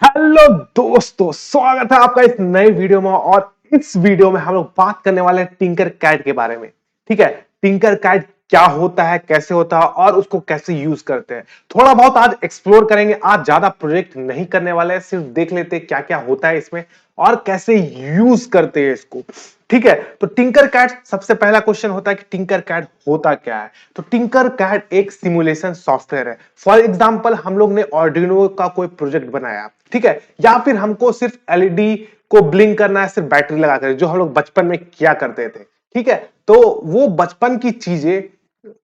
Hello दोस्तों, स्वागत है आपका इस नए वीडियो में। और इस वीडियो में हम लोग बात करने वाले हैं टिंकर कैड के बारे में। ठीक है, टिंकर कैड क्या होता है, कैसे होता है और उसको कैसे यूज करते हैं, थोड़ा बहुत आज एक्सप्लोर करेंगे। आज ज्यादा प्रोजेक्ट नहीं करने वाले हैं, सिर्फ देख लेते हैं क्या क्या होता है इसमें और कैसे यूज करते हैं इसको। ठीक है, तो टिंकर कैड सबसे पहला क्वेश्चन होता है कि टिंकर कैड होता क्या है। तो टिंकर कैड एक सिमुलेशन सॉफ्टवेयर है। फॉर एग्जांपल, हम लोग ने आर्डिनो का कोई प्रोजेक्ट बनाया, ठीक है, या फिर हमको सिर्फ एलईडी को ब्लिंक करना है, सिर्फ बैटरी लगाकर, जो हम लोग बचपन में किया करते थे। ठीक है, तो वो बचपन की चीजें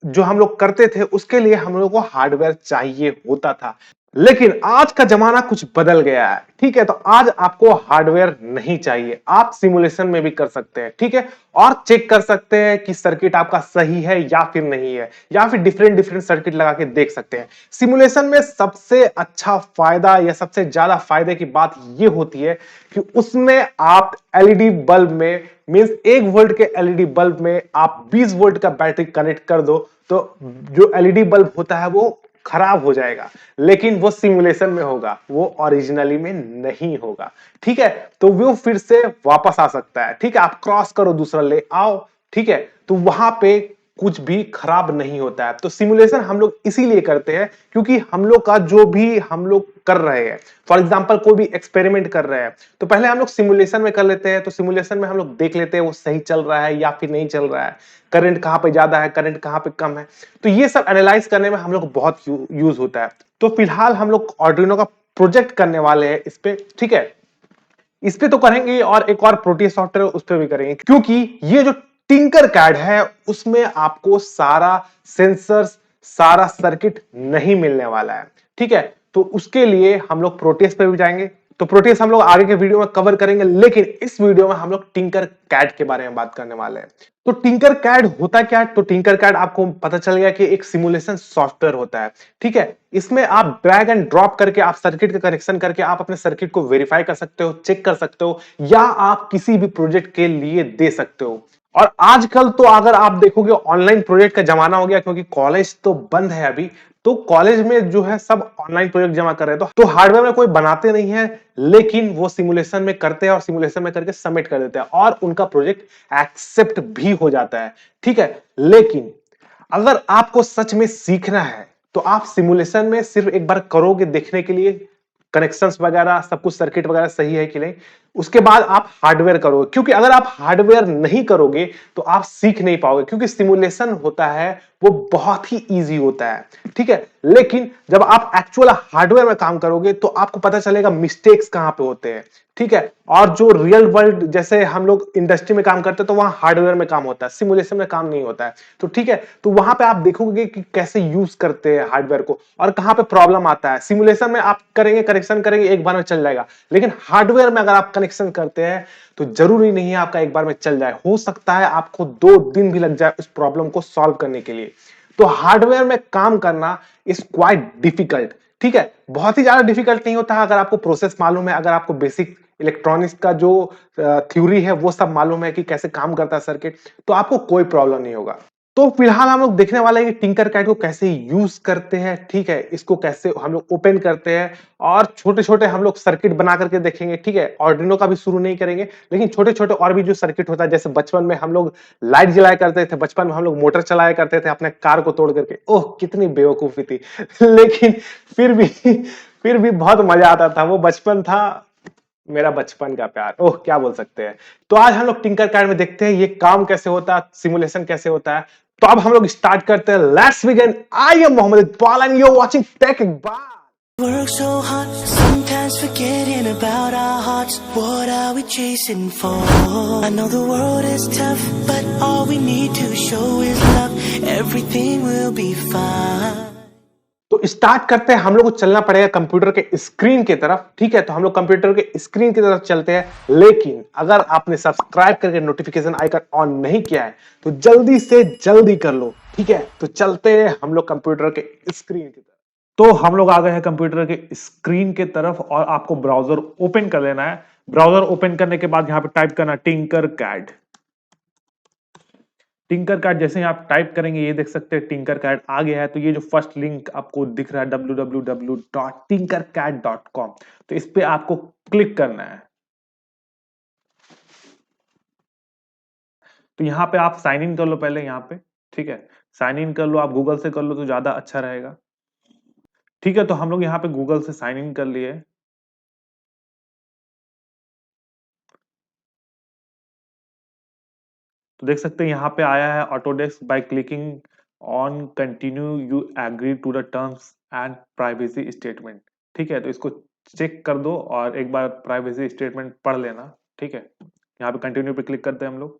जो हम लोग करते थे उसके लिए हम लोग को हार्डवेयर चाहिए होता था। लेकिन आज का जमाना कुछ बदल गया है। ठीक है, तो आज आपको हार्डवेयर नहीं चाहिए, आप सिमुलेशन में भी कर सकते हैं। ठीक है, और चेक कर सकते हैं कि सर्किट आपका सही है या फिर नहीं है, या फिर डिफरेंट डिफरेंट सर्किट लगा के देख सकते हैं। सिमुलेशन में सबसे अच्छा फायदा या सबसे ज्यादा फायदे की बात यह होती है कि उसमें आप एलईडी बल्ब में मींस 1 वोल्ट के एलईडी बल्ब में आप 20 वोल्ट का बैटरी कनेक्ट कर दो तो जो एलईडी बल्ब होता है वो खराब हो जाएगा। लेकिन वो सिमुलेशन में होगा, वो ओरिजिनली में नहीं होगा। ठीक है, तो वो फिर से वापस आ सकता है। ठीक है, आप क्रॉस करो, दूसरा ले आओ। ठीक है, तो वहां पे कुछ भी खराब नहीं होता है। तो सिमुलेशन हम लोग इसीलिए करते हैं क्योंकि हम लोग का जो भी हम लोग कर रहे हैं, फॉर एग्जांपल कोई भी एक्सपेरिमेंट कर रहे हैं, तो पहले हम लोग सिमुलेशन में कर लेते हैं। तो सिमुलेशन में हम लोग देख लेते हैं वो सही चल रहा है या फिर नहीं चल रहा है, करंट कहां पे ज्यादा है, करंट कहां पे कम है। तो ये सब एनालाइज करने में हम लोग बहुत यूज होता है। तो फिलहाल हम लोग आर्डिनो का प्रोजेक्ट करने वाले हैं इस पे। ठीक है, इस पे तो करेंगे और एक और प्रोटियस सॉफ्टवेयर उस पे भी करेंगे, क्योंकि ये जो टिंकर कैड है उसमें आपको सारा सेंसर्स, सारा सर्किट नहीं मिलने वाला है। ठीक है, तो उसके लिए हम लोग प्रोटियस पे भी जाएंगे। तो प्रोटियस हम लोग आगे के वीडियो में कवर करेंगे, लेकिन इस वीडियो में हम लोग टिंकर कैड के बारे में बात करने वाले हैं। तो टिंकर कैड होता क्या है? तो टिंकर कैड आपको पता चल गया कि एक सिमुलेशन सॉफ्टवेयर होता है। ठीक है, इसमें आप ड्रैग एंड ड्रॉप करके, आप सर्किट का कनेक्शन करके आप अपने सर्किट को वेरीफाई कर सकते हो, चेक कर सकते हो, या आप किसी भी प्रोजेक्ट के लिए दे सकते हो। और आजकल तो अगर आप देखोगे ऑनलाइन प्रोजेक्ट का जमाना हो गया, क्योंकि कॉलेज तो बंद है अभी। तो कॉलेज में जो है सब ऑनलाइन प्रोजेक्ट जमा कर रहे हैं। तो हार्डवेयर में कोई बनाते नहीं है, लेकिन वो सिमुलेशन में करते हैं और सिमुलेशन में करके सबमिट कर देते हैं और उनका प्रोजेक्ट एक्सेप्ट भी हो जाता है। ठीक है, लेकिन अगर आपको सच में सीखना है तो आप सिमुलेशन में सिर्फ एक बार करोगे देखने के लिए, कनेक्शंस वगैरह सब कुछ, सर्किट वगैरह सही है कि नहीं। उसके बाद आप हार्डवेयर करोगे, क्योंकि अगर आप हार्डवेयर नहीं करोगे तो आप सीख नहीं पाओगे, क्योंकि सिमुलेशन होता है वो बहुत ही इजी होता है। ठीक है, लेकिन जब आप एक्चुअल हार्डवेयर में काम करोगे तो आपको पता चलेगा मिस्टेक्स कहां पे होते हैं। ठीक है, और जो रियल वर्ल्ड, जैसे हम लोग इंडस्ट्री में काम करते हैं तो वहां हार्डवेयर में काम होता है, सिमुलेशन में काम नहीं होता है। तो ठीक है, तो वहां पे आप देखोगे कि कैसे यूज करते हैं हार्डवेयर को और कहां पे प्रॉब्लम आता है। सिमुलेशन में आप करेंगे, कनेक्शन करेंगे, एक बार में चल जाएगा। लेकिन हार्डवेयर में अगर आप कनेक्शन करते हैं तो जरूरी नहीं है आपका एक बार में चल जाए, हो सकता है आपको 2 दिन भी लग जाए उस प्रॉब्लम को सॉल्व करने के लिए। तो हार्डवेयर में काम करना इज क्वाइट डिफिकल्ट। ठीक है, बहुत ही ज्यादा डिफिकल्ट नहीं होता है अगर आपको प्रोसेस मालूम है, अगर आपको बेसिक इलेक्ट्रॉनिक्स का जो थ्योरी है वो सब मालूम है कि कैसे काम करता है सर्किट, तो आपको कोई प्रॉब्लम नहीं होगा। तो फिलहाल हम लोग देखने वाले हैं कि टिंकर कैड को कैसे यूज करते हैं। ठीक है, इसको कैसे हम लोग ओपन करते हैं और छोटे छोटे हम लोग सर्किट बना करके देखेंगे। ठीक है, आर्डिनो का भी शुरू नहीं करेंगे, लेकिन छोटे छोटे और भी जो सर्किट होता है, जैसे बचपन में हम लोग लाइट जलाया करते थे, बचपन में हम लोग मोटर चलाया करते थे अपने कार को तोड़ करके। ओह कितनी बेवकूफी थी लेकिन फिर भी बहुत मजा आता था, वो बचपन था, मेरा बचपन का प्यार। ओह क्या बोल सकते हैं। तो आज हम लोग टिंकर कैड में देखते हैं ये काम कैसे होता है, सिमुलेशन कैसे होता है। तो अब हम लोग स्टार्ट करते हैं, let's begin. I am Mohammad Iqbal and you are watching tech Iqbal. Work so hard, sometimes forgetting about our hearts. What are we chasing for? I know the world is tough, but all we need to show is love. Everything will be fine. तो start करते हैं, हम लोग को चलना पड़ेगा computer के screen की तरफ। ठीक है, तो हम लोग कंप्यूटर के स्क्रीन की तरफ चलते हैं। लेकिन अगर आपने सब्सक्राइब करके नोटिफिकेशन आइकन ऑन नहीं किया है तो जल्दी से जल्दी कर लो। ठीक है, तो चलते हैं हम लोग कंप्यूटर के स्क्रीन की तरफ। तो हम लोग आ गए हैं कंप्यूटर के स्क्रीन के तरफ और आपको ब्राउजर ओपन कर लेना है। ब्राउजर ओपन करने के बाद यहां पे टाइप करना टिंकर कैड। टिंकर कैट जैसे ही आप टाइप करेंगे ये देख सकते हैं टिंकर कैट आ गया है। तो ये जो फर्स्ट लिंक आपको दिख रहा है www.tinkercad.com, तो इस पे आपको क्लिक करना है। तो यहाँ पे आप साइन इन कर लो पहले यहाँ पे, ठीक है, साइन इन कर लो, आप गूगल से कर लो तो ज्यादा अच्छा रहेगा। ठीक है, तो हम लोग यहाँ पे गूगल से साइन इन कर लिए। तो देख सकते हैं यहाँ पे आया है Autodesk, by clicking on continue you agree to the terms and privacy statement. ठीक है, तो इसको चेक कर दो और एक बार प्राइवेसी स्टेटमेंट पढ़ लेना। ठीक है, यहाँ पे कंटिन्यू पे क्लिक करते हैं हम लोग।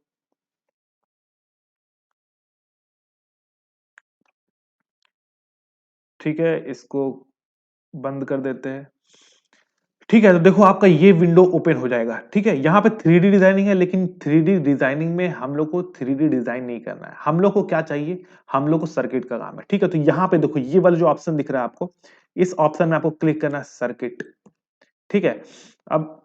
ठीक है, इसको बंद कर देते हैं। ठीक है, तो देखो आपका ये विंडो ओपन हो जाएगा। ठीक है, यहाँ पे 3D डिजाइनिंग है, लेकिन 3D डिजाइनिंग में हम लोग को 3D डिजाइन नहीं करना है। हम लोग को क्या चाहिए, हम लोग को सर्किट का काम है। ठीक है, तो यहाँ पे देखो ये वाला जो ऑप्शन दिख रहा है आपको, इस ऑप्शन में आपको क्लिक करना है सर्किट। ठीक है, अब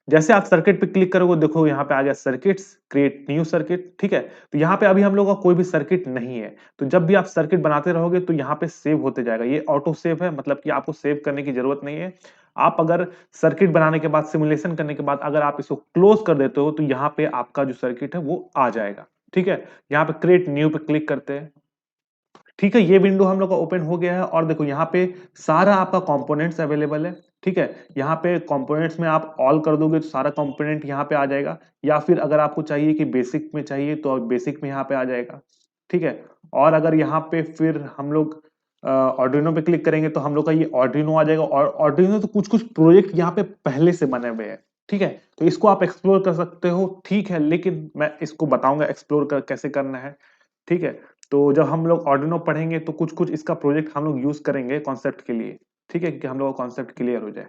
जैसे आप सर्किट पे क्लिक करोगे देखो यहाँ पे आ गया सर्किट्स, क्रिएट न्यू सर्किट। ठीक है, तो यहाँ पे अभी हम लोग का कोई भी सर्किट नहीं है। तो जब भी आप सर्किट बनाते रहोगे तो यहाँ पे सेव होते जाएगा। ये ऑटो सेव है, मतलब कि आपको सेव करने की जरूरत नहीं है। आप अगर सर्किट बनाने के बाद, सिमुलेशन करने के बाद अगर आप इसको क्लोज कर देते हो तो यहाँ पे आपका जो सर्किट है वो आ जाएगा। ठीक है, यहाँ पे क्रिएट न्यू पे क्लिक करते हैं। ठीक है, ये विंडो हम लोग का ओपन हो गया है और देखो यहाँ पे सारा आपका कंपोनेंट्स अवेलेबल है। ठीक है, यहाँ पे कंपोनेंट्स में आप ऑल कर दोगे तो सारा कंपोनेंट यहाँ पे आ जाएगा, या फिर अगर आपको चाहिए कि बेसिक में चाहिए तो बेसिक में यहाँ पे आ जाएगा। ठीक है, और अगर यहाँ पे फिर हम लोग ऑर्डिनो पे क्लिक करेंगे तो हम लोग का ये ऑर्डिनो आ जाएगा। और ऑर्डिनो तो कुछ कुछ प्रोजेक्ट यहाँ पे पहले से बने हुए हैं। ठीक है, तो इसको आप एक्सप्लोर कर सकते हो। ठीक है, लेकिन मैं इसको बताऊंगा एक्सप्लोर कैसे करना है। ठीक है, तो जब हम लोग ऑर्डिनो पढ़ेंगे तो कुछ कुछ इसका प्रोजेक्ट हम लोग यूज करेंगे कॉन्सेप्ट के लिए। ठीक है, कि हम लोग का कॉन्सेप्ट क्लियर हो जाए।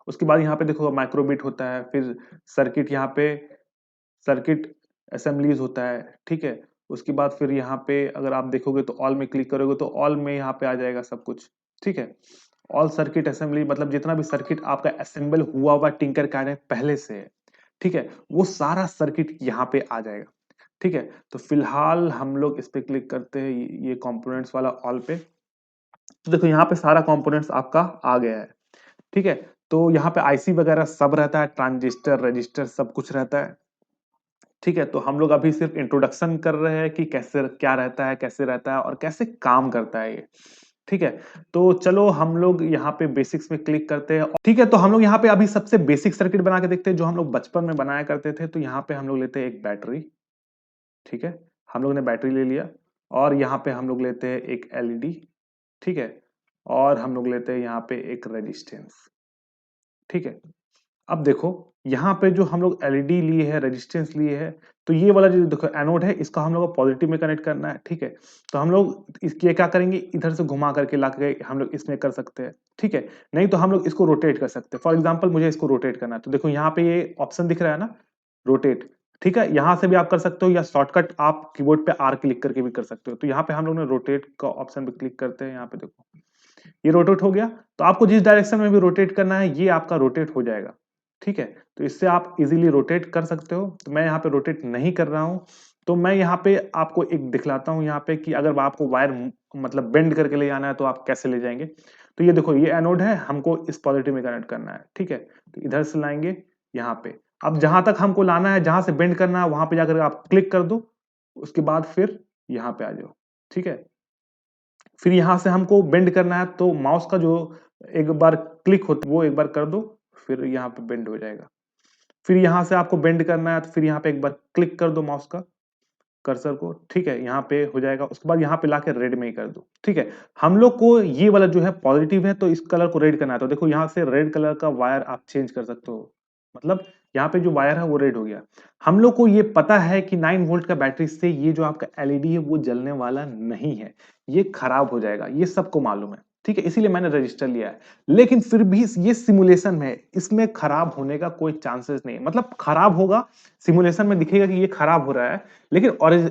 उसके बाद यहाँ पे देखो माइक्रोबिट होता है, फिर सर्किट, यहाँ पे सर्किट असेंबलीज होता है। ठीक है, उसके बाद फिर यहाँ पे अगर आप देखोगे तो ऑल में क्लिक करोगे तो ऑल में यहाँ पे आ जाएगा सब कुछ। ठीक है, ऑल सर्किट असेंबली मतलब जितना भी सर्किट आपका असेंबल हुआ हुआ टिंकर कैड है पहले से है। ठीक है, वो सारा सर्किट यहाँ पे आ जाएगा। ठीक है, तो फिलहाल हम लोग इस पे क्लिक करते हैं, ये कंपोनेंट्स वाला ऑल पे। तो देखो यहाँ पे सारा कंपोनेंट्स आपका आ गया है। ठीक है, तो यहाँ पे आईसी वगैरह सब रहता है, ट्रांजिस्टर, रजिस्टर सब कुछ रहता है। ठीक है, तो हम लोग अभी सिर्फ इंट्रोडक्शन कर रहे हैं कि कैसे क्या रहता है, कैसे रहता है और कैसे काम करता है ये। ठीक है, तो चलो हम लोग यहाँ पे बेसिक्स में क्लिक करते हैं। ठीक है, तो हम लोग यहाँ पे अभी सबसे बेसिक सर्किट बना के देखते हैं जो हम लोग बचपन में बनाया करते थे। तो यहाँ पे हम लोग लेते हैं एक बैटरी। ठीक है, हम लोग ने बैटरी ले लिया और यहाँ पे हम लोग लेते हैं एक एलईडी। ठीक है, और हम लोग लेते हैं यहाँ पे एक रेजिस्टेंस। ठीक है, अब देखो यहाँ पे जो हम लोग एलईडी लिए है, रेजिस्टेंस लिए है, तो ये वाला जो देखो एनोड है इसका हम लोग को पॉजिटिव में कनेक्ट करना है। ठीक है, तो हम लोग इसके क्या करेंगे, इधर से घुमा करके ला के हम लोग इसमें कर सकते हैं। ठीक है, नहीं तो हम लोग इसको रोटेट कर सकते हैं। फॉर एग्जाम्पल मुझे इसको रोटेट करना है तो देखो यहाँ पे ये ऑप्शन दिख रहा है ना, रोटेट। ठीक है, यहाँ से भी आप कर सकते हो या शॉर्टकट आप कीबोर्ड पे आर क्लिक करके भी कर सकते हो। तो यहाँ पे हम लोग ने रोटेट का ऑप्शन पे क्लिक करते हैं। यहाँ पे देखो ये रोटेट हो गया, तो आपको जिस डायरेक्शन में भी रोटेट करना है ये आपका रोटेट हो जाएगा। ठीक है, तो इससे आप इजीली रोटेट कर सकते हो। तो मैं यहाँ पे रोटेट नहीं कर रहा हूँ, तो मैं यहाँ पे आपको एक दिखलाता हूँ यहाँ पे कि अगर आपको वायर मतलब बेंड करके ले जाना है तो आप कैसे ले जाएंगे। तो ये देखो ये एनोड है, हमको इस पॉजिटिव में कनेक्ट करना है। ठीक है, तो इधर से लाएंगे यहाँ पे। अब जहां तक हमको लाना है, जहां से बेंड करना है वहां पे जाकर आप क्लिक कर दो, उसके बाद फिर यहाँ पे आ जाओ। ठीक है, फिर यहाँ से हमको बेंड करना है तो माउस का जो एक बार क्लिक होता है वो एक बार कर दो, फिर यहाँ पे बेंड हो जाएगा। फिर यहाँ से आपको बेंड करना है तो फिर यहाँ पे एक बार क्लिक कर दो माउस का कर्सर को। ठीक है, यहाँ पे हो जाएगा। उसके बाद यहाँ पे लाके रेड में ही कर दो। ठीक है, हम लोग को ये वाला जो है पॉजिटिव है तो इस कलर को रेड करना है। तो देखो यहाँ से रेड कलर का वायर आप चेंज कर सकते हो, मतलब यहाँ पे जो वायर है वो रेड हो गया। हम लोग को ये पता है कि 9 वोल्ट का बैटरी से ये जो आपका एलईडी है वो जलने वाला नहीं है, ये खराब हो जाएगा, ये सबको मालूम है। ठीक है, इसीलिए मैंने रजिस्टर लिया है। लेकिन फिर भी ये सिमुलेशन में इसमें खराब होने का कोई चांसेस नहीं है, मतलब खराब होगा, सिमुलेशन में दिखेगा कि ये खराब हो रहा है, लेकिन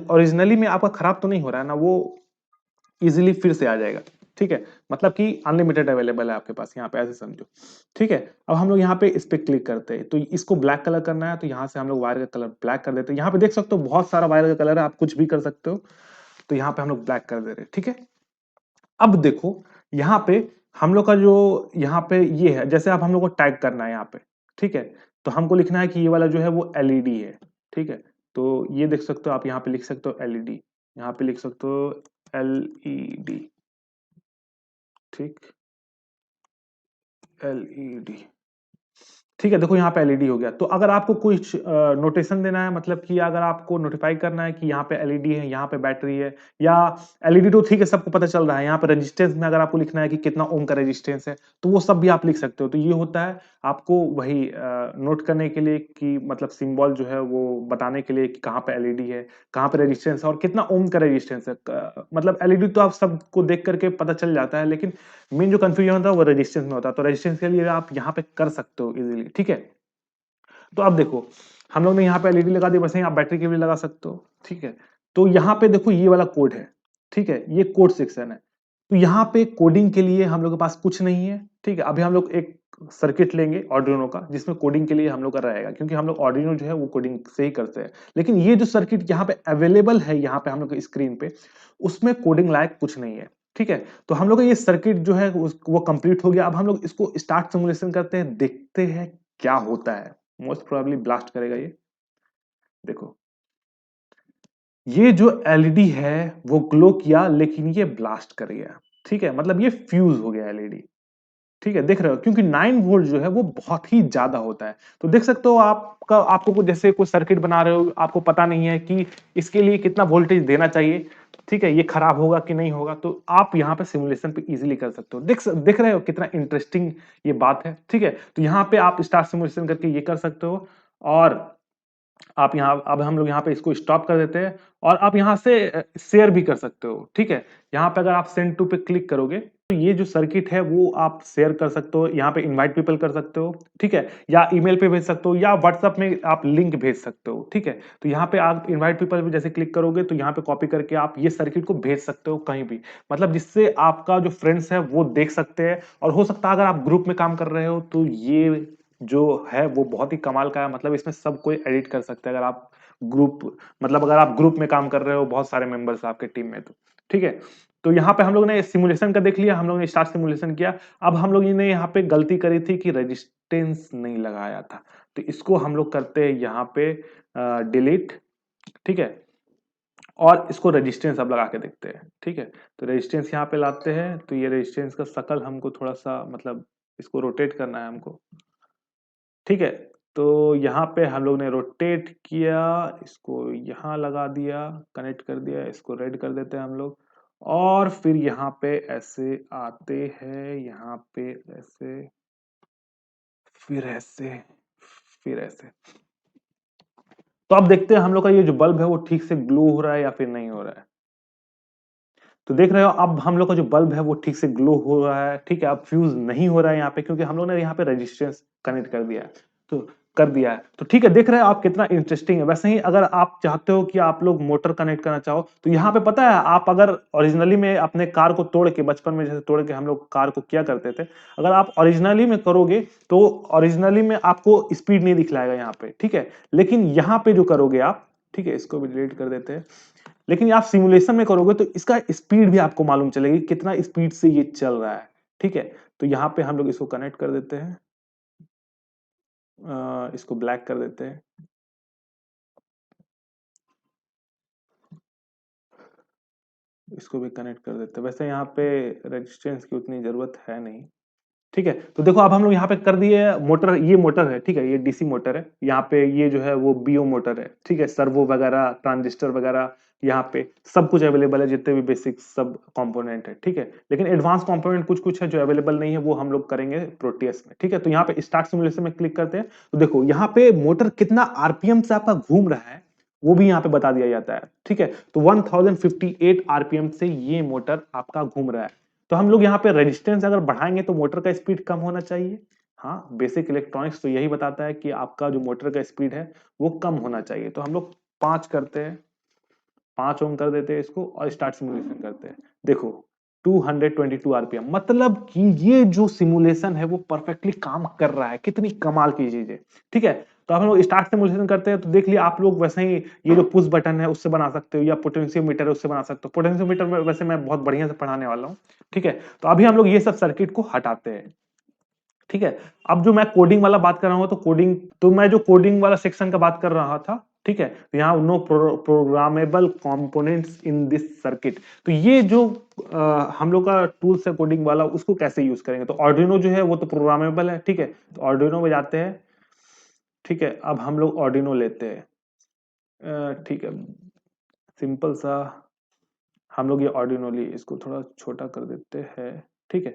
ओरिजिनली में आपका खराब तो नहीं हो रहा है ना, वो इजीली फिर से आ जाएगा। ठीक है, मतलब कि अनलिमिटेड अवेलेबल है आपके पास यहाँ पे, ऐसे समझो। ठीक है, अब हम लोग यहाँ पे इस पे क्लिक करते हैं, तो इसको ब्लैक कलर करना है, तो यहाँ से हम लोग वायर का कलर ब्लैक कर देते हैं। यहाँ पे देख सकते हो बहुत सारा वायर का कलर है, आप कुछ भी कर सकते हो, तो यहाँ पे हम लोग ब्लैक कर दे रहे हैं। ठीक है, अब देखो यहाँ पे हम लोग का जो यहाँ पे ये है, जैसे आप हम लोग को टैग करना है यहाँ पे। ठीक है, तो हमको लिखना है कि ये वाला जो है वो एलईडी है। ठीक है, तो ये देख सकते हो आप, यहाँ पे लिख सकते हो एलईडी, यहाँ पे लिख सकते हो एलईडी। ठीक, एलईडी। ठीक है, देखो यहाँ पे एलईडी हो गया। तो अगर आपको कुछ नोटेशन देना है, मतलब कि अगर आपको नोटिफाई करना है कि यहाँ पे एलईडी है, यहाँ पे बैटरी है, या एलईडी तो ठीक है सबको पता चल रहा है, यहाँ पे रेजिस्टेंस में अगर आपको लिखना है कि कितना ओम का रेजिस्टेंस है, तो वो सब भी आप लिख सकते हो। तो ये होता है आपको वही नोट करने के लिए कि मतलब सिंबल जो है वो बताने के लिए कि कहाँ पे एलईडी है, कहाँ पे रेजिस्टेंस है और कितना ओम का रेजिस्टेंस है। मतलब एलईडी तो आप सबको देख करके पता चल जाता है, लेकिन मेन जो कंफ्यूजन होता है वो रेजिस्टेंस में होता है। तो रेजिस्टेंस के लिए आप यहाँ पे कर सकते हो इजीली। ठीक है, तो अब देखो हम लोग ने यहाँ पे एलईडी लगा दी, वैसे ही आप बैटरी के भी लगा सकते हो। ठीक है, तो यहाँ पे देखो ये वाला कोड है। ठीक है, ये कोड सेक्शन है। तो यहाँ पे कोडिंग के लिए हम लोग के पास कुछ नहीं है। ठीक है, अभी हम लोग एक सर्किट लेंगे आर्डिनो का, जिसमें कोडिंग के लिए हम लोग का रहेगा, क्योंकि हम लोग आर्डिनो जो है वो कोडिंग से ही करते हैं। लेकिन ये जो सर्किट यहाँ पे अवेलेबल है, यहाँ पे हम लोग की स्क्रीन पे, उसमें कोडिंग लायक कुछ नहीं है। ठीक है, तो हम लोग का ये सर्किट जो है वो कंप्लीट हो गया। अब हम लोग इसको स्टार्ट सिमुलेशन करते हैं, देखते हैं क्या होता है। मोस्ट प्रोबेबली ब्लास्ट करेगा ये। देखो ये जो एलईडी है वो ग्लो किया, लेकिन ये ब्लास्ट कर गया। ठीक है, मतलब ये फ्यूज हो गया एलईडी। ठीक है, देख रहे हो, क्योंकि 9 वोल्ट जो है वो बहुत ही ज्यादा होता है। तो देख सकते हो आपका, आपको जैसे कोई सर्किट बना रहे हो, आपको पता नहीं है कि इसके लिए कितना वोल्टेज देना चाहिए। ठीक है, ये खराब होगा कि नहीं होगा, तो आप यहाँ पे सिमुलेशन पे इजीली कर सकते हो। देख रहे हो कितना इंटरेस्टिंग ये बात है। ठीक है, तो यहाँ पे आप स्टार्ट सिमुलेशन करके ये कर सकते हो। और आप यहाँ, अब हम लोग यहाँ पे इसको स्टॉप कर देते हैं, और आप यहाँ से शेयर भी कर सकते हो। ठीक है, यहाँ पे अगर आप सेंड टू पे क्लिक करोगे, तो ये जो सर्किट है वो आप शेयर कर सकते हो, यहाँ पे इनवाइट पीपल कर सकते हो। ठीक है, या ईमेल पे भेज सकते हो, या व्हाट्सएप में आप लिंक भेज सकते हो। ठीक है, तो यहाँ पे आप इनवाइट पीपल पे जैसे क्लिक करोगे, तो यहाँ पे कॉपी करके आप ये सर्किट को भेज सकते हो कहीं भी, मतलब जिससे आपका जो फ्रेंड्स है वो देख सकते हैं। और हो सकता है अगर आप ग्रुप में काम कर रहे हो, तो ये जो है वो बहुत ही कमाल का है, मतलब इसमें सब कोई एडिट कर सकता है। अगर आप ग्रुप, मतलब अगर आप ग्रुप में काम कर रहे हो, बहुत सारे मेंबर्स आपके टीम में, तो ठीक है। तो यहाँ पे हम लोग ने सिमुलेशन का देख लिया, हम लोग ने स्टार्ट सिमुलेशन किया। अब हम लोग ने यहाँ पे गलती करी थी कि रेजिस्टेंस नहीं लगाया था, तो इसको हम लोग करते हैं यहाँ पे डिलीट। ठीक है, और इसको रेजिस्टेंस अब लगा के देखते हैं। ठीक है, तो रेजिस्टेंस यहाँ पे लाते हैं, तो ये रेजिस्टेंस का शकल हमको थोड़ा सा, मतलब इसको रोटेट करना है हमको। ठीक है, तो यहाँ पे हम लोग ने रोटेट किया, इसको यहाँ लगा दिया, कनेक्ट कर दिया, इसको रेड कर देते हैं हम लोग। और फिर यहाँ पे ऐसे आते हैं, यहाँ पे ऐसे, फिर ऐसे, फिर ऐसे। तो अब देखते हैं हम लोग का ये जो बल्ब है वो ठीक से ग्लो हो रहा है या फिर नहीं हो रहा है। तो देख रहे हो अब हम लोग का जो बल्ब है वो ठीक से ग्लो हो रहा है। ठीक है, अब फ्यूज नहीं हो रहा है यहाँ पे, क्योंकि हम लोग ने यहाँ पे रेजिस्टेंस कनेक्ट कर दिया है। तो कर दिया है, तो ठीक है, देख रहे हो आप कितना इंटरेस्टिंग है। वैसे ही अगर आप चाहते हो कि आप लोग मोटर कनेक्ट करना चाहो, तो यहाँ पे पता है, आप अगर ओरिजिनली में अपने कार को तोड़ के, बचपन में जैसे तोड़ के हम लोग कार को किया करते थे, अगर आप ओरिजिनली में करोगे तो ओरिजिनली में आपको स्पीड नहीं दिखलाएगा यहाँ पे। ठीक है, लेकिन यहाँ पे जो करोगे आप, ठीक है, इसको भी डिलीट कर देते हैं, लेकिन आप सिमुलेशन में करोगे तो इसका स्पीड भी आपको मालूम चलेगी कितना स्पीड से ये चल रहा है। ठीक है, तो यहाँ पे हम लोग इसको कनेक्ट कर देते हैं, इसको ब्लैक कर देते हैं। इसको भी कनेक्ट कर देते हैं। वैसे यहाँ पे रेजिस्टेंस की उतनी जरूरत है नहीं। ठीक है, तो देखो अब हम लोग यहाँ पे कर दिए मोटर, ये मोटर है। ठीक है, ये डीसी मोटर है, यहाँ पे ये जो है वो बीओ मोटर है। ठीक है, सर्वो वगैरह, ट्रांजिस्टर वगैरह, यहाँ पे सब कुछ अवेलेबल है, जितने भी बेसिक सब कंपोनेंट है। ठीक है, लेकिन एडवांस कंपोनेंट कुछ कुछ है जो अवेलेबल नहीं है, वो हम लोग करेंगे प्रोटियस में। ठीक है, तो यहाँ पे स्टार्ट सिमुलेशन में क्लिक करते हैं, तो देखो यहाँ पे मोटर कितना आरपीएम से आपका घूम रहा है वो भी यहाँ पे बता दिया जाता है। ठीक है, तो 1058 आरपीएम से ये मोटर आपका घूम रहा है। तो हम लोग यहाँ पे रेजिस्टेंस अगर बढ़ाएंगे तो मोटर का स्पीड कम होना चाहिए। हाँ, बेसिक इलेक्ट्रॉनिक्स तो यही बताता है कि आपका जो मोटर का स्पीड है वो कम होना चाहिए। तो हम लोग 5 करते हैं, 5 ओम कर देते हैं इसको, और स्टार्ट सिमुलेशन करते हैं। देखो 222 आरपीएम, मतलब कि ये जो सिमुलेशन है वो परफेक्टली काम कर रहा है। कितनी कमाल की चीज है, ठीक है। तो हम लोग स्टार्ट सिमुलेशन करते हैं, तो देख लिया आप लोग, वैसे ही ये जो पुश बटन है उससे बना सकते हो, या पोटेंशियोमीटर है उससे बना सकते हो। पोटेंशियोमीटर में वैसे मैं बहुत बढ़िया से पढ़ाने वाला हूँ, ठीक है। तो अभी हम लोग ये सब सर्किट को हटाते हैं, ठीक है। अब जो मैं कोडिंग वाला बात कर रहा हूँ, तो कोडिंग, तो मैं जो कोडिंग वाला सेक्शन का बात कर रहा था, ठीक है, तो यहाँ no programmable components in this circuit. तो ये जो हम लोग का टूल्स है कोडिंग वाला, उसको कैसे यूज करेंगे। तो आर्डिनो जो है वो तो प्रोग्रामेबल है, ठीक है। तो आर्डिनो में जाते हैं, ठीक है। अब हम लोग आर्डिनो लेते हैं, ठीक है, सिंपल सा हम लोग ये आर्डिनो लिए, इसको थोड़ा छोटा कर देते हैं, ठीक है।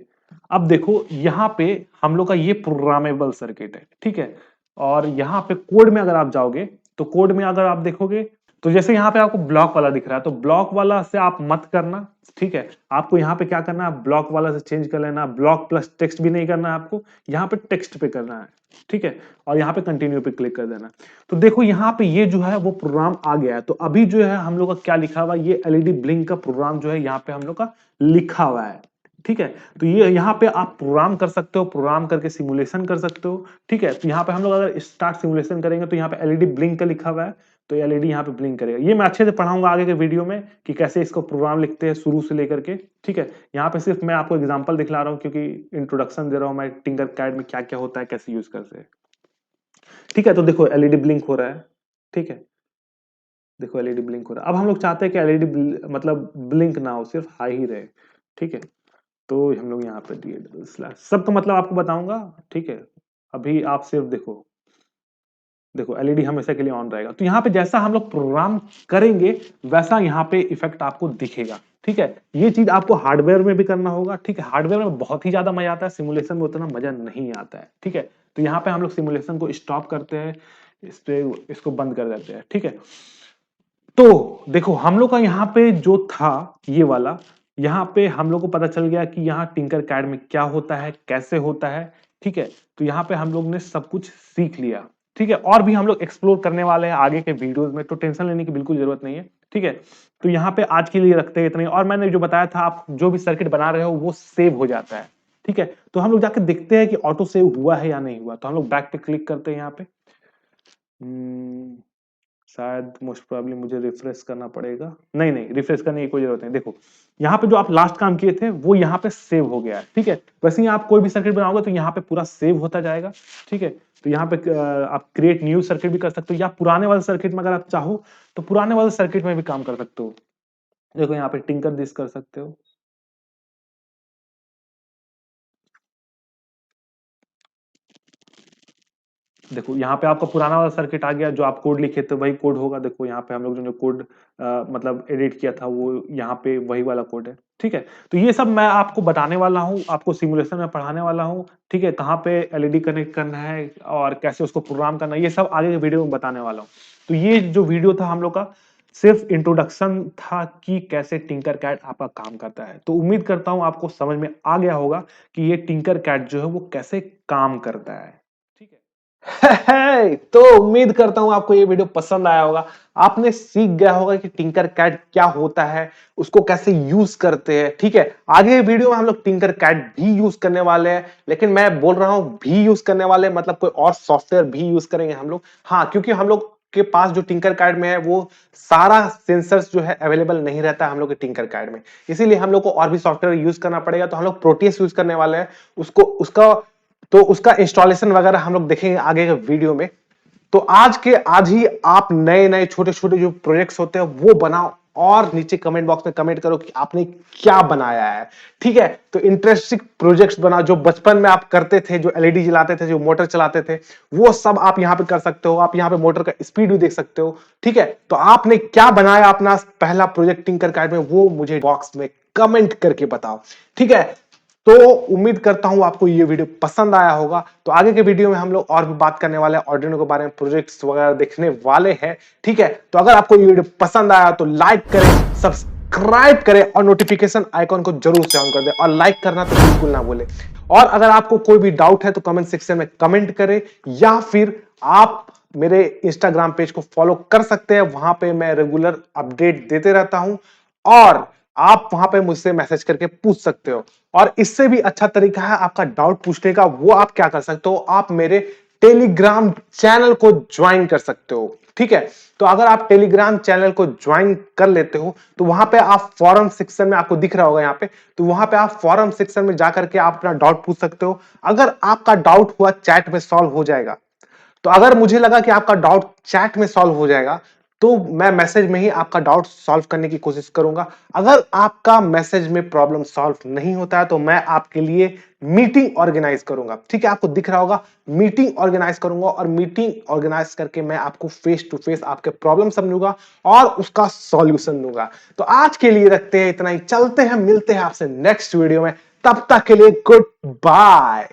अब देखो यहाँ पे हम लोग का ये प्रोग्रामेबल सर्किट है, ठीक है। और यहाँ पे कोड में अगर आप जाओगे, तो कोड में अगर आप देखोगे, तो जैसे यहाँ पे आपको ब्लॉक वाला दिख रहा है, तो ब्लॉक वाला से आप मत करना, ठीक है। आपको यहाँ पे क्या करना है, ब्लॉक वाला से चेंज कर लेना। ब्लॉक प्लस टेक्स्ट भी नहीं करना है आपको, यहाँ पे टेक्स्ट पे करना है, ठीक है। और यहाँ पे कंटिन्यू पे क्लिक कर देना। तो देखो यहाँ पे ये जो है वो प्रोग्राम आ गया है। तो अभी जो है हम लोग का क्या लिखा हुआ है, ये एलईडी ब्लिंक का प्रोग्राम जो है यहाँ पे हम लोग का लिखा हुआ है, ठीक है। तो ये यहाँ पे आप प्रोग्राम कर सकते हो, प्रोग्राम करके सिमुलेशन कर सकते हो, ठीक है। तो यहाँ पे हम लोग अगर स्टार्ट सिमुलेशन करेंगे, तो यहाँ पे एलईडी ब्लिंक का लिखा हुआ है, तो एलईडी यहाँ पे ब्लिंक करेगा। ये मैं अच्छे से पढ़ाऊंगा आगे के वीडियो में कि कैसे इसको प्रोग्राम लिखते हैं शुरू से लेकर के, ठीक है। यहाँ पे सिर्फ मैं आपको एग्जांपल दिखला रहा हूँ, क्योंकि इंट्रोडक्शन दे रहा हूँ मैं टिंकर कैड में क्या क्या होता है, कैसे यूज करते हैं, ठीक है। तो देखो एलईडी ब्लिंक हो रहा है, ठीक है। देखो एलईडी ब्लिंक हो रहा है। अब हम लोग चाहते हैं कि एलईडी मतलब ब्लिंक ना हो, सिर्फ हाई ही रहे, ठीक है। तो हम लोग यहाँ पे दिए स्लैश, सबका मतलब आपको बताऊंगा, ठीक है। अभी आप सिर्फ देखो, देखो एलईडी हमेशा के लिए ऑन रहेगा। तो यहाँ पे जैसा हम लोग प्रोग्राम करेंगे, वैसा यहाँ पे इफेक्ट आपको दिखेगा, ठीक है। ये चीज आपको हार्डवेयर में भी करना होगा, ठीक है। हार्डवेयर में बहुत ही ज्यादा मजा आता है, सिमुलेशन में उतना मजा नहीं आता है, ठीक है। तो यहाँ पे हम लोग सिमुलेशन को स्टॉप करते हैं, इस पे इसको बंद कर देते हैं, ठीक है। तो देखो हम लोग का यहाँ पे जो था ये वाला, यहाँ पे हम लोग को पता चल गया कि यहाँ टिंकर कैड में क्या होता है, कैसे होता है, ठीक है। तो यहाँ पे हम लोग ने सब कुछ सीख लिया, ठीक है। और भी हम लोग एक्सप्लोर करने वाले हैं आगे के वीडियोस में, तो टेंशन लेने की बिल्कुल जरूरत नहीं है, ठीक है। तो यहाँ पे आज के लिए रखते हैं इतना ही। और मैंने जो बताया था, आप जो भी सर्किट बना रहे हो वो सेव हो जाता है, ठीक है। तो हम लोग जाके देखते हैं कि ऑटो सेव हुआ है या नहीं हुआ। तो हम लोग बैक पे क्लिक करते हैं यहाँ पे, शायद मोस्ट प्रोबेबली मुझे रिफ्रेश करना पड़ेगा। नहीं नहीं, रिफ्रेश करने की कोई जरूरत नहीं। देखो यहाँ पे जो आप लास्ट काम किए थे वो यहाँ पे सेव हो गया है, ठीक है। वैसे ही आप कोई भी सर्किट बनाओगे तो यहाँ पे पूरा सेव होता जाएगा, ठीक है। तो यहाँ पे आप क्रिएट न्यू सर्किट भी कर सकते हो, या पुराने वाले सर्किट में अगर आप चाहो तो पुराने वाले सर्किट में भी काम कर सकते हो। देखो यहाँ पे टिंकर दिस कर सकते हो, देखो यहाँ पे आपका पुराना वाला सर्किट आ गया, जो आप कोड लिखे थे वही कोड होगा। देखो यहाँ पे हम लोग जो कोड मतलब एडिट किया था वो यहाँ पे वही वाला कोड है, ठीक है। तो ये सब मैं आपको बताने वाला हूँ, आपको सिमुलेशन में पढ़ाने वाला हूँ, ठीक है। कहाँ पे एलईडी कनेक्ट करना है और कैसे उसको प्रोग्राम करना है, ये सब आगे के वीडियो में बताने वाला हूँ। तो ये जो वीडियो था हम लोग का सिर्फ इंट्रोडक्शन था कि कैसे टिंकर कैड आपका काम करता है। तो उम्मीद करता हूँ आपको समझ में आ गया होगा कि ये टिंकर कैड जो है वो कैसे काम करता है, ठीक है। तो उम्मीद करता हूं आपको ये वीडियो पसंद आया होगा। आपने सीख गया होगा कि टिंकर कैड क्या होता है, उसको कैसे यूज करते हैं, ठीक है। आगे वीडियो में हम लोग टिंकर कैड भी यूज करने वाले हैं, लेकिन मैं बोल रहा हूं भी यूज करने वाले, मतलब कोई और सॉफ्टवेयर भी यूज करेंगे हम लोग। हाँ, क्योंकि हम लोग के पास जो टिंकर कैड में है वो सारा सेंसर्स जो है अवेलेबल नहीं रहता है हम लोग के टिंकर कैड में, इसीलिए हम लोग को और भी सॉफ्टवेयर यूज करना पड़ेगा। तो हम लोग प्रोटियस यूज करने वाले हैं, उसका इंस्टॉलेशन वगैरह हम लोग देखेंगे आगे के वीडियो में। तो आज ही आप नए नए छोटे छोटे जो प्रोजेक्ट्स होते हैं वो बनाओ, और नीचे कमेंट बॉक्स में कमेंट करो कि आपने क्या बनाया है, ठीक है। तो इंटरेस्टिंग प्रोजेक्ट्स बनाओ, जो बचपन में आप करते थे, जो एलईडी जलाते थे, जो मोटर चलाते थे, वो सब आप यहाँ पे कर सकते हो। आप यहाँ पे मोटर का स्पीड भी देख सकते हो, ठीक है। तो आपने क्या बनाया अपना पहला प्रोजेक्ट टिंकर कैड में, वो मुझे बॉक्स में कमेंट करके बताओ, ठीक है। तो उम्मीद करता हूं आपको ये वीडियो पसंद आया होगा। तो आगे के वीडियो में हम लोग और भी बात करने वाले हैं, आर्डिनो के बारे में, प्रोजेक्ट्स वगैरह देखने वाले हैं, ठीक है। तो अगर आपको ये वीडियो पसंद आया तो लाइक करें, सब्सक्राइब करें और नोटिफिकेशन आइकॉन को जरूर से ऑन कर दें, और लाइक करना तो बिल्कुल ना भूलें। और अगर आपको कोई भी डाउट है तो कमेंट सेक्शन में कमेंट करें, या फिर आप मेरे इंस्टाग्राम पेज को फॉलो कर सकते हैं, वहां पे मैं रेगुलर अपडेट देते रहता हूं। और आप वहां पे मुझसे मैसेज करके पूछ सकते हो। और इससे भी अच्छा तरीका है आपका डाउट पूछने का, वो आप क्या कर सकते हो, आप मेरे टेलीग्राम चैनल को ज्वाइन कर सकते हो। ठीक है, तो अगर आप टेलीग्राम चैनल को ज्वाइन कर लेते हो तो वहां पे आप फॉरम सेक्शन में, आपको दिख रहा होगा यहाँ पे, तो वहां पे आप फॉरम सेक्शन में जाकर के आप अपना डाउट पूछ सकते हो। अगर आपका डाउट हुआ चैट में सॉल्व हो जाएगा, तो अगर मुझे लगा कि आपका डाउट चैट में सॉल्व हो जाएगा तो मैं मैसेज में ही आपका डाउट सॉल्व करने की कोशिश करूंगा। अगर आपका मैसेज में प्रॉब्लम सॉल्व नहीं होता है तो मैं आपके लिए मीटिंग ऑर्गेनाइज करूंगा। ठीक है, आपको दिख रहा होगा, मीटिंग ऑर्गेनाइज करूंगा और मीटिंग ऑर्गेनाइज करके मैं आपको फेस टू फेस आपके प्रॉब्लम समझूंगा और उसका सॉल्यूशन दूंगा। तो आज के लिए रखते हैं इतना ही, चलते हैं, मिलते हैं आपसे नेक्स्ट वीडियो में। तब तक के लिए गुड बाय।